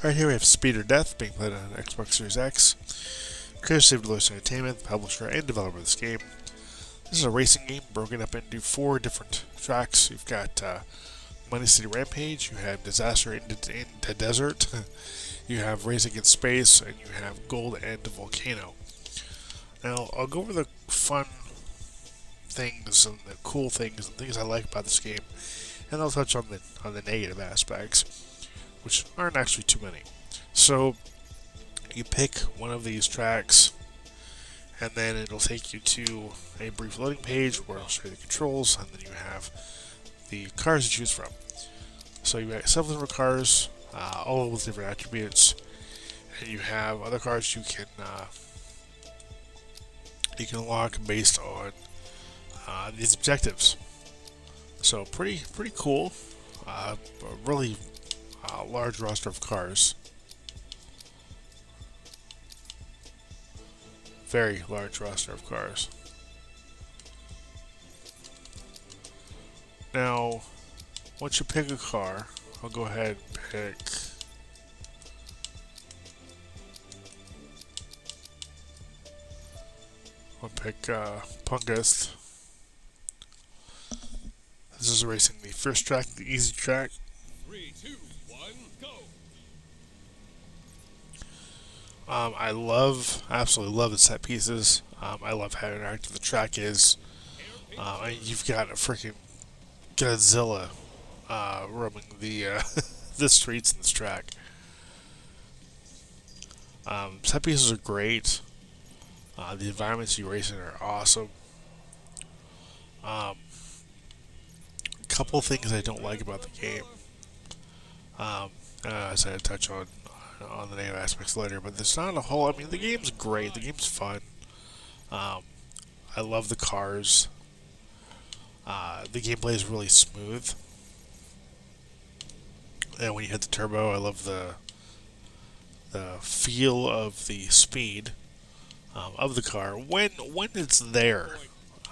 Right here we have Speed or Death, being played on Xbox Series X. Creator Deluxe Entertainment, the publisher and developer of this game. This is a racing game broken up into 4 different tracks. You've got Money City Rampage, you have Disaster in the Desert, you have Racing in Space, and you have Gold and Volcano. Now, I'll go over the fun things and the cool things and things I like about this game, and I'll touch on the negative aspects, which aren't actually too many. So, you pick one of these tracks, and then it'll take you to a brief loading page where it'll show you the controls, and then you have the cars to choose from. So you have several different cars, all with different attributes, and you have other cars you can unlock based on these objectives. So pretty cool. A really large roster of cars. Very large roster of cars. Now, once you pick a car, I'll go ahead and pick Punkist. This is racing the first track, the easy track. 3, 2, 1, go! Absolutely love the set pieces. I love how interactive the track is. You've got a freaking Godzilla roaming the the streets in this track. Set pieces are great. The environments you race in are awesome. A couple things I don't like about the game. As I touch on the negative aspects later, but there's not a whole. I mean, the game's great. The game's fun. I love the cars. The gameplay is really smooth, and when you hit the turbo, I love the feel of the speed of the car when it's there.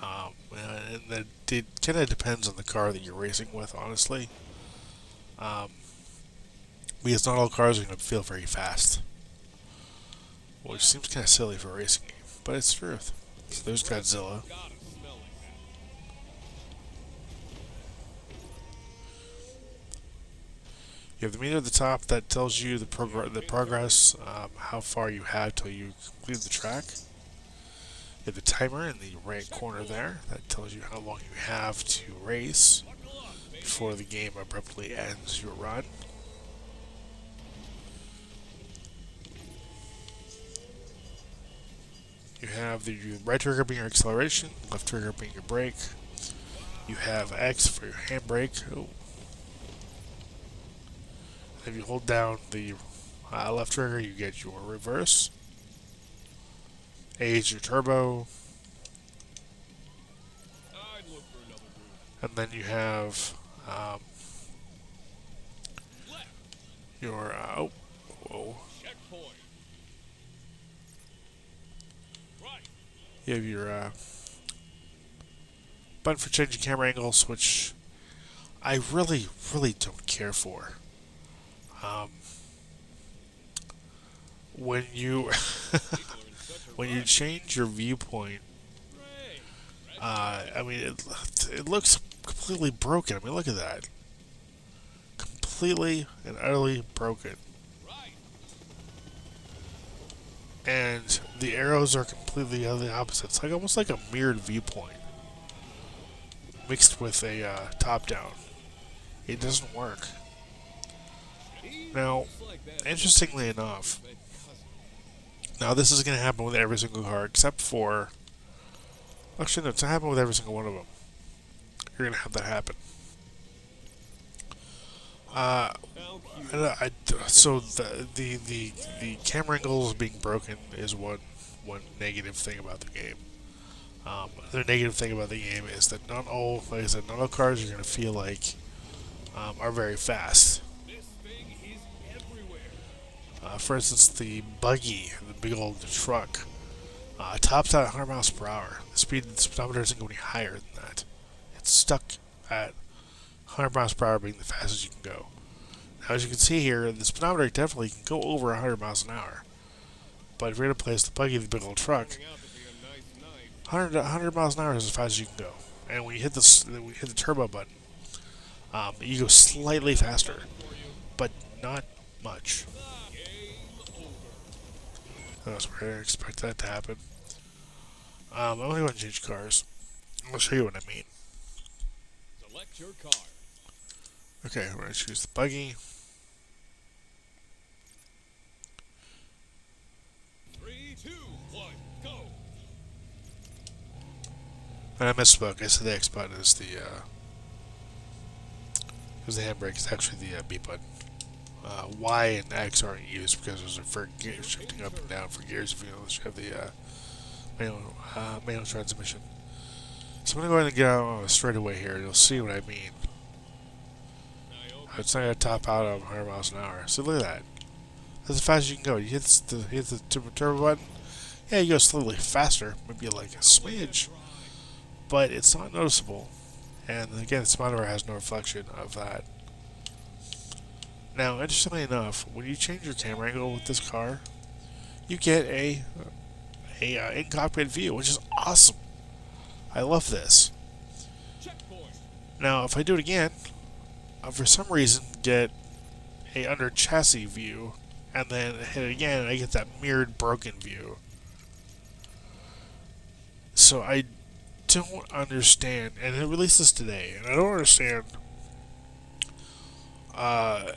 And it kind of depends on the car that you're racing with, honestly. Because not all cars are going to feel very fast, which seems kind of silly for a racing game, but it's the truth. So there's Godzilla. You have the meter at the top that tells you the progress, how far you have till you complete the track. You have the timer in the right corner there that tells you how long you have to race before the game abruptly ends your run. You have the right trigger being your acceleration, left trigger being your brake. You have X for your handbrake. Oh. If you hold down the left trigger, you get your reverse. A is your turbo. And then you have your whoa. You have your button for changing camera angles, which I really don't care for. When you when you change your viewpoint, I mean it looks completely broken. I mean, look at that, completely and utterly broken. And the arrows are completely the opposite. It's like almost like a mirrored viewpoint mixed with a top-down. It doesn't work. Now, interestingly enough, now this is going to happen with every single car except for... Actually, no, it's going to happen with every single one of them. You're going to have that happen. So the camera angles being broken is one negative thing about the game. The negative thing about the game is that not all cars you're going to feel like are very fast. For instance, the buggy, the big old truck, tops out at 100 miles per hour. The speedometer isn't going any higher than that. It's stuck at 100 miles per hour being the fastest you can go. Now, as you can see here, the speedometer definitely can go over 100 miles an hour. But if you're going to place the buggy in the big old truck, Turning out to be a nice night. 100 miles an hour is as fast as you can go. And when you hit the turbo button, you go slightly faster, but not much. Game over. I was where I expect that to happen. I'm only going to change cars. I'll show you what I mean. Select your car. Okay, we're going to choose the buggy. 3, 2, 1, go. And I misspoke. I said the X button is the handbrake. It's actually the B button. Y and X aren't used because those are for gear shifting up and down for gears if you have the manual transmission. So I'm going to go ahead and get out straight away here. You'll see what I mean. It's not going to top out at 100 miles an hour. So look at that. That's as fast as you can go. You hit the turbo button. Yeah, you go slightly faster, maybe like a smidge, but it's not noticeable. And again, the speedometer has no reflection of that. Now, interestingly enough, when you change your camera angle with this car, you get a in-cockpit view, which is awesome. I love this. Checkpoint. Now, if I do it again, for some reason get a under chassis view, and then hit it again, and I get that mirrored broken view. So I don't understand, and it released this today, and I don't understand. I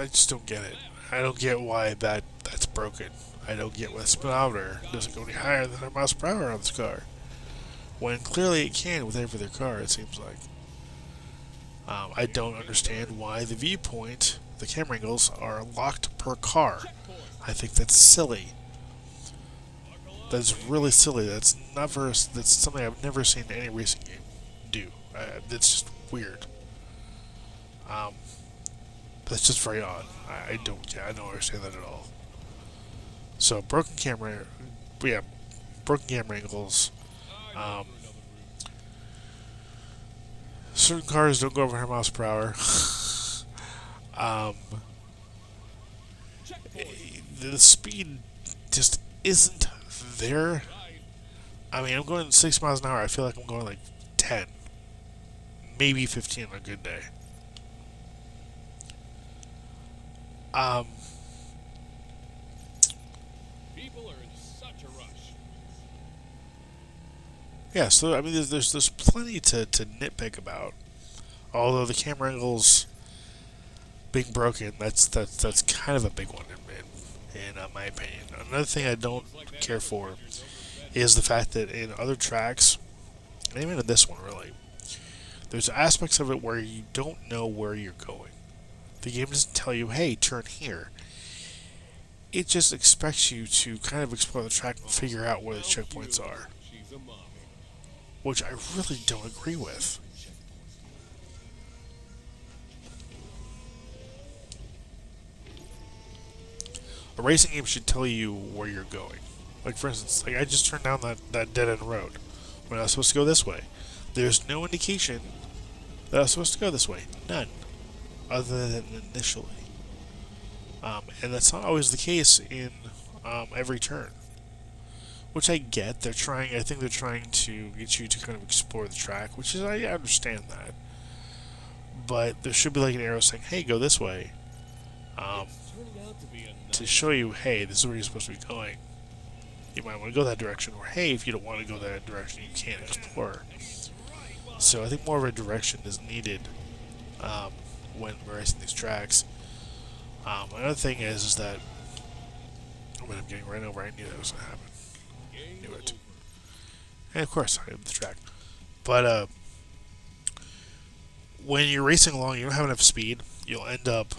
just don't get it. I don't get why that's broken. I don't get why the speedometer doesn't go any higher than 100 miles per hour on this car, when clearly it can with every other car. It seems like. I don't understand why the viewpoint, the camera angles, are locked per car. I think that's silly. That's really silly. That's something I've never seen any racing game do. That's just weird. That's just very odd. I don't understand that at all. So broken camera angles. Certain cars don't go over 100 miles per hour. The speed just isn't there. I mean, I'm going 6 miles an hour. I feel like I'm going like 10, maybe 15 on a good day. People are in such a rush. Yeah, so I mean, there's plenty to nitpick about. Although the camera angles being broken, that's kind of a big one in my opinion. Another thing I don't care for is the fact that in other tracks, and even in this one really, there's aspects of it where you don't know where you're going. The game doesn't tell you, hey, turn here. It just expects you to kind of explore the track and figure out where the checkpoints are, She's a mommy. which I really don't agree with. A racing game should tell you where you're going. Like, for instance, like I just turned down that dead-end road when I was supposed to go this way. There's no indication that I was supposed to go this way. None. Other than initially. And that's not always the case in every turn. Which I get. I think they're trying to get you to kind of explore the track, which is, I understand that. But there should be like an arrow saying, hey, go this way. Turning out to be a To show you, hey, this is where you're supposed to be going. You might want to go that direction. Or, hey, if you don't want to go that direction, you can't explore. So I think more of a direction is needed when we're racing these tracks. Another thing is that when I'm getting ran over, I knew that was going to happen. I knew it. And of course, I hit the track. But when you're racing along, you don't have enough speed. You'll end up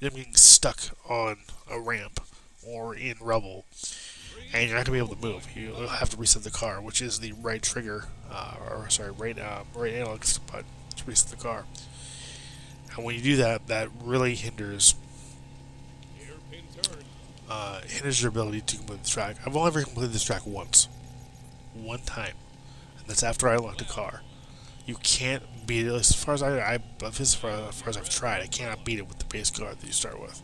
getting stuck on a ramp or in rubble, and you're not going to be able to move. You'll have to reset the car, which is the right trigger, right analog button to reset the car. And when you do that, that really hinders your ability to complete the track. I've only ever completed this track once. One time. And that's after I unlocked a car. you can't beat it. As far as as far as I've tried, I cannot beat it with the base card that you start with.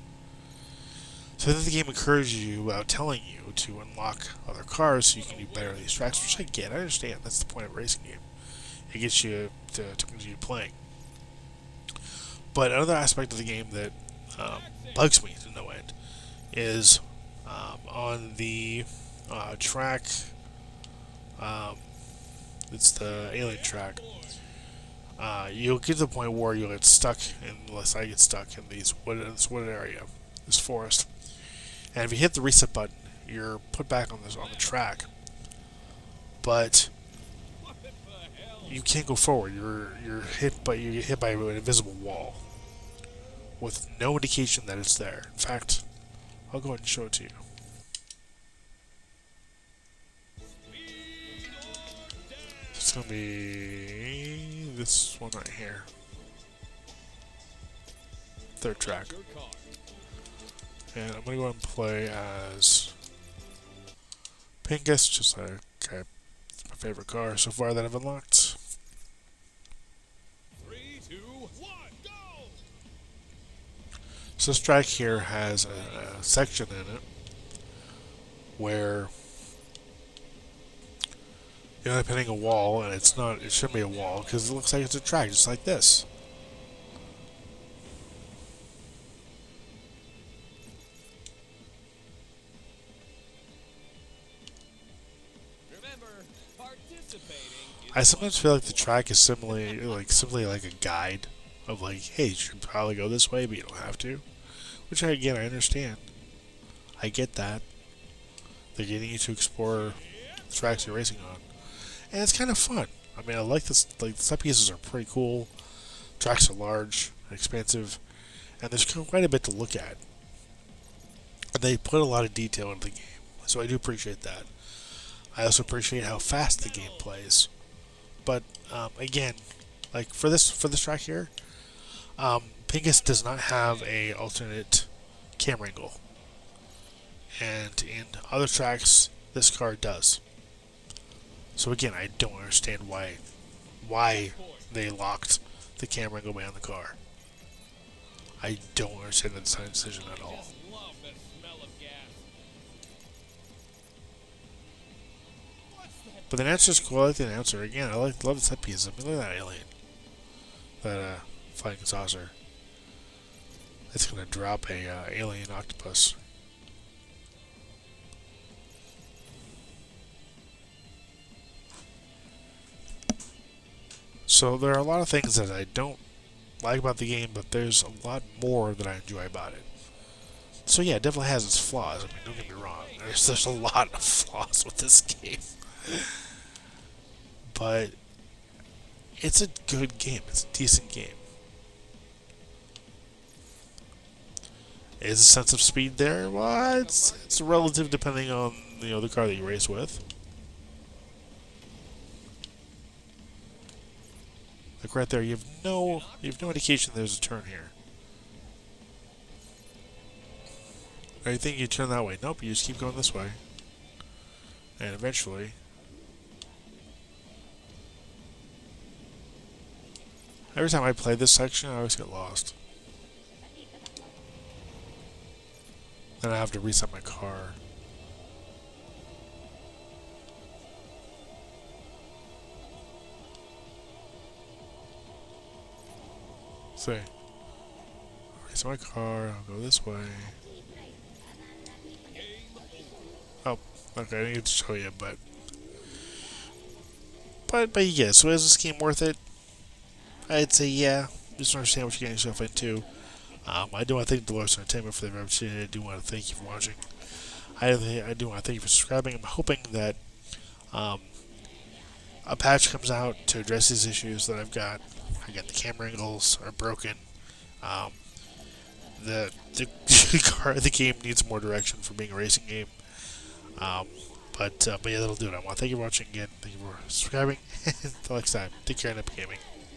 So then the game encourages you without telling you to unlock other cars so you can do better at these tracks, which I get. I understand. That's the point of a racing game. It gets you to continue playing. But another aspect of the game that bugs me to no end is on the track. It's the alien track. You'll get to the point where you'll get stuck, unless I get stuck in this wooded area, this forest. And if you hit the reset button, you're put back on the track. But you can't go forward. You get hit by an invisible wall with no indication that it's there. In fact, I'll go ahead and show it to you. It's gonna be this one right here. Third track. And I'm gonna go ahead and play as Pingus, just like it's my favorite car so far that I've unlocked. 3, 2, 1, go! So this track here has a section in it where you're not hitting a wall, and it shouldn't be a wall because it looks like it's a track just like this. Remember, participating is I sometimes feel like the track is simply like a guide of like, hey, you should probably go this way, but you don't have to. Which I understand. I get that. They're getting you to explore the tracks you're racing on, and it's kind of fun. I mean, I like this. Like the set pieces are pretty cool. Tracks are large and expansive, and there's quite a bit to look at. And they put a lot of detail into the game, so I do appreciate that. I also appreciate how fast the game plays. But again, like for this track here, Pingus does not have a alternate camera angle, and in other tracks, this car does. So again, I don't understand why they locked the camera angle behind the car. I don't understand the design decision at all. just love the smell of gas. But the announcer's cool. I like the announcer. Again, love the set pieces. I mean, look at that alien. That flying saucer. It's gonna drop a alien octopus. So there are a lot of things that I don't like about the game, but there's a lot more that I enjoy about it. So yeah, it definitely has its flaws. I mean, don't get me wrong. There's a lot of flaws with this game. But it's a good game. It's a decent game. Is a sense of speed there? Well, it's relative depending on the car that you race with. Like right there, you have no indication there's a turn here. Or you think you turn that way? Nope, you just keep going this way, and eventually. Every time I play this section, I always get lost. Then I have to reset my car. See. Reset my car, I'll go this way. Oh, okay, I didn't get to show you, but you get it. So is this game worth it? I'd say yeah. Just understand what you're getting yourself into. I do want to thank Dolores Entertainment for the opportunity. I do want to thank you for watching. I do want to thank you for subscribing. I'm hoping that a patch comes out to address these issues that I've got. Again, the camera angles are broken. The game needs more direction for being a racing game. But yeah, that'll do it. I want to thank you for watching again. Thank you for subscribing. Until next time, take care and happy gaming.